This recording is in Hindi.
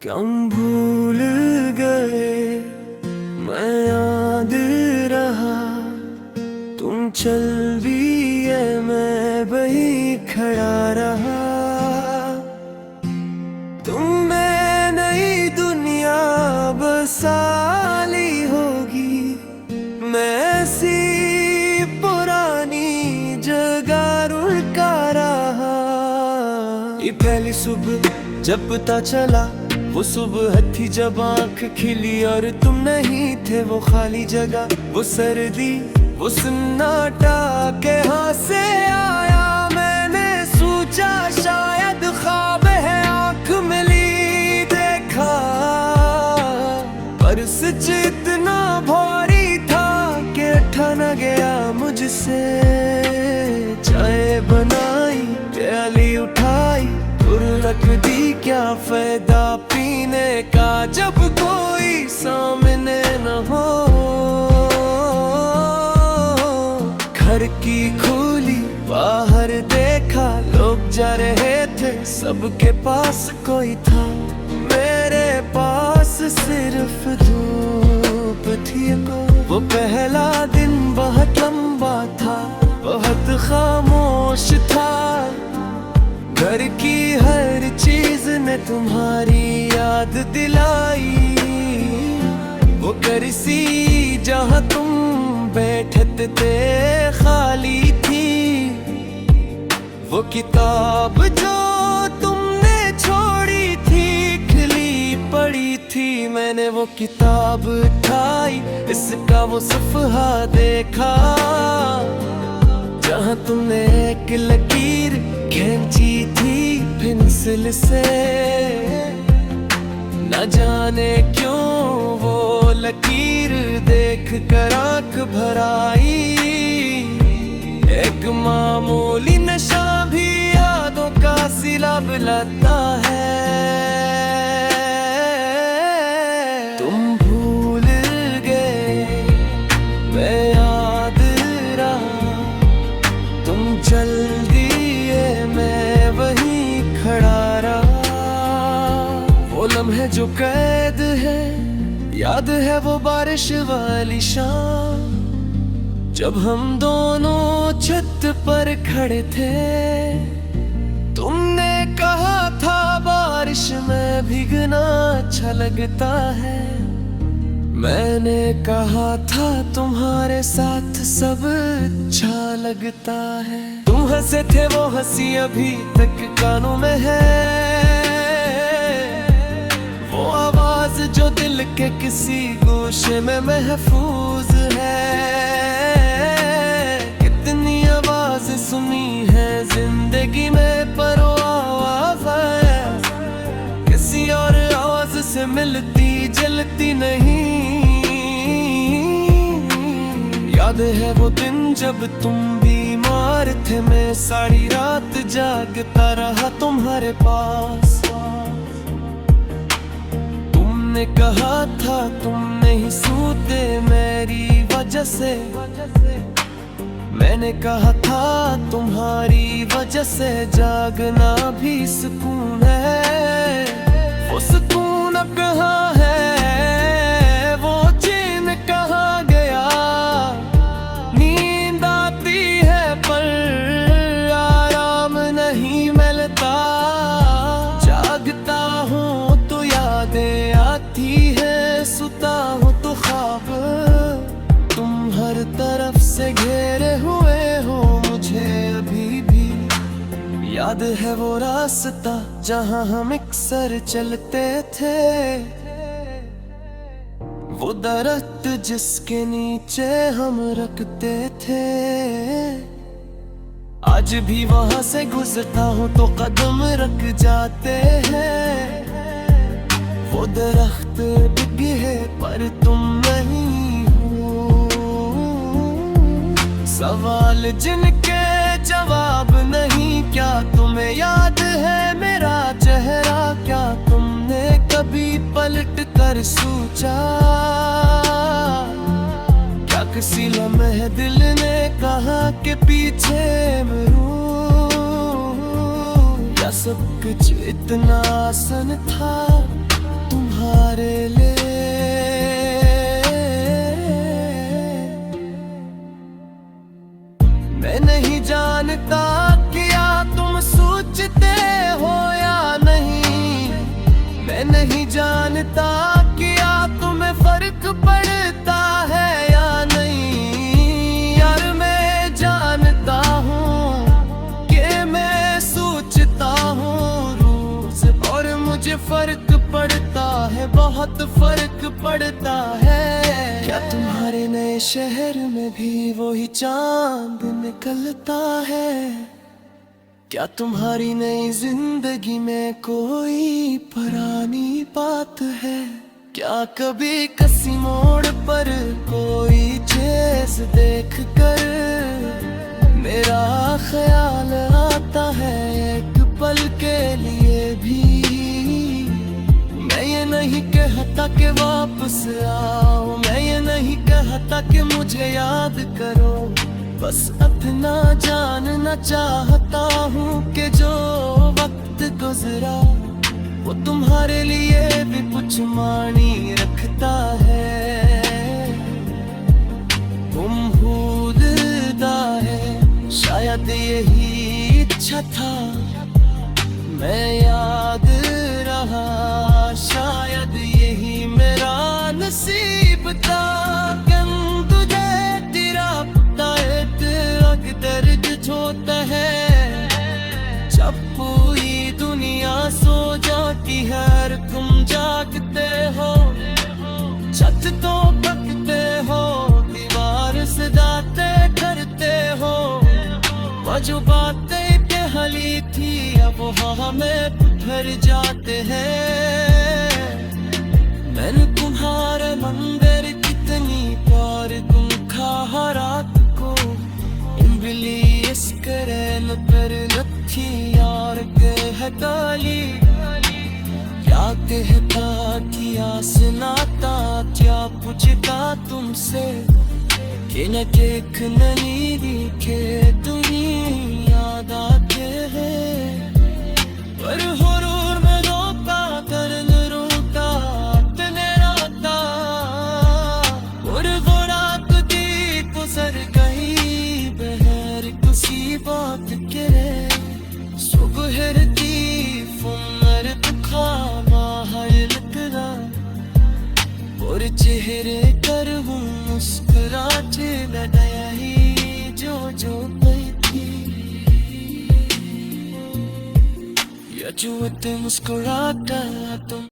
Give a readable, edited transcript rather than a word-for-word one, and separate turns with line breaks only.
क्या हम भूल गए, मैं याद रहा। तुम चल दिए, मैं वही खड़ा रहा। तुमने नई दुनिया बसाली होगी, मैं ऐसी पुरानी जगह रुका रहा। ये पहली सुबह जब पता चला, वो सुबह थी जब आंख खिली और तुम नहीं थे। वो खाली जगह, वो सर्दी, वो सन्नाटा के यहाँ से आया। मैंने सोचा शायद ख्वाब है, आंख मिली देखा, पर सच इतना भारी था कि उठा न गया मुझसे। चाय बनाई, प्याली उठाई, रख दी, क्या फायदा पीने का जब कोई सामने न हो। घर की खोली, बाहर देखा, लोग जा रहे थे, सबके पास कोई था, मेरे पास सिर्फ धूप थी। वो पहला दिन बहुत लंबा था, बहुत खामोश था। घर की हर चीज ने तुम्हारी याद दिलाई। वो कुर्सी जहाँ तुम बैठते थे खाली थी। वो किताब जो तुमने छोड़ी थी खिली पड़ी थी। मैंने वो किताब उठाई, इसका वो सफ़हा देखा, जहाँ तुमने एक लकीर खींची थी पेंसिल से। न जाने क्यों वो लकीर देख कर आँख भर आई। एक मामूली नशा भी यादों का सिला बुलाता है। तुम भूल गए, मैं याद रहा। तुम चल दिए, मैं वहीं खड़ा रहा। वो लम्हे जो कैद है, याद है वो बारिश वाली शाम, जब हम दोनों छत पर खड़े थे। तुमने कहा था बारिश में भीगना अच्छा लगता है। मैंने कहा था तुम्हारे साथ सब अच्छा लगता है। तुम हंसे थे, वो हंसी अभी तक कानों में है। वो आवाज जो दिल के किसी गोशे में महफूज है। कितनी आवाज सुनी है जिंदगी में, पर वो आवाज है किसी और आवाज से मिलती जलती नहीं। याद है वो दिन जब तुम बीमार थे, मैं सारी रात जागता रहा तुम्हारे पास। तुमने कहा था तुम नहीं सोते मेरी वजह से। मैंने कहा था तुम्हारी वजह से जागना भी सुकून है। वो सुकून अब कहाँ है, वो चैन कहाँ गया। नींद आती है पर आराम नहीं मिलता। जागता हूँ तो यादें आती है, सुता हूँ तो ख्वाब। तुम हर तरफ से घेरे हुए हो मुझे अभी भी। याद है वो रास्ता जहाँ हम अक्सर चलते थे। वो दरख्त जिसके नीचे हम रखते थे। आज भी वहाँ से गुजरता हूँ तो कदम रख जाते हैं। वो दरख्त बिक है पर तुम नहीं हो। सवाल जिनके जवाब नहीं, क्या तुम्हें याद है मेरा चेहरा। क्या तुमने कभी पलट कर सोचा, क्या किसी लम्हे दिल ने कहा कि पीछे मरूं। या सब कुछ इतना आसान था, नहीं जानता क्या तुम्हें फर्क पड़ता है या नहीं। यार मैं जानता हूँ कि मैं सोचता हूँ रोज, और मुझे फर्क पड़ता है, बहुत फर्क पड़ता है। क्या तुम्हारे नए शहर में भी वही चांद निकलता है? क्या तुम्हारी नई जिंदगी में कोई पुरानी बात है? क्या कभी किसी मोड़ पर कोई चीज देख कर मेरा ख्याल आता है एक पल के लिए भी? मैं ये नहीं कहता कि वापस आओ, मैं ये नहीं कहता कि मुझे याद करो, बस अपना जानना चाहता हूँ कि जो वक्त गुजरा वो तुम्हारे लिए भी कुछ मानी रखता है। उम्मीदा है शायद यही इच्छा था, मैं याद रहा शायद यही मेरा नसीब था। दर्द होता है जब पूरी दुनिया सो जाती है, तुम जागते हो, छत तो पकते हो, दीवार से दाते करते हो। वो जो बातें पहली थी अब हमें फिर जाते हैं। मैंने तुम्हारे मंदिर कितनी प्यार तुम खा रात को, इस करन पर लथी यार कह डाली। क्या कहता क्या सुनाता क्या पूछता तुमसे कि न देख नहीं दिखे तुम्हें याद आते हैं। पर हुरूर में रोता दर्द रोता तने राता, और गोरा तुझी गुजर गई बहर किसी बात के सुबह दी फुमर दुखा बाहर लकड़ा, और चेहरे कर हूँ मुस्कुराते लड़ाया ही जो जो गई थी। या जो मुस्कुराता तुम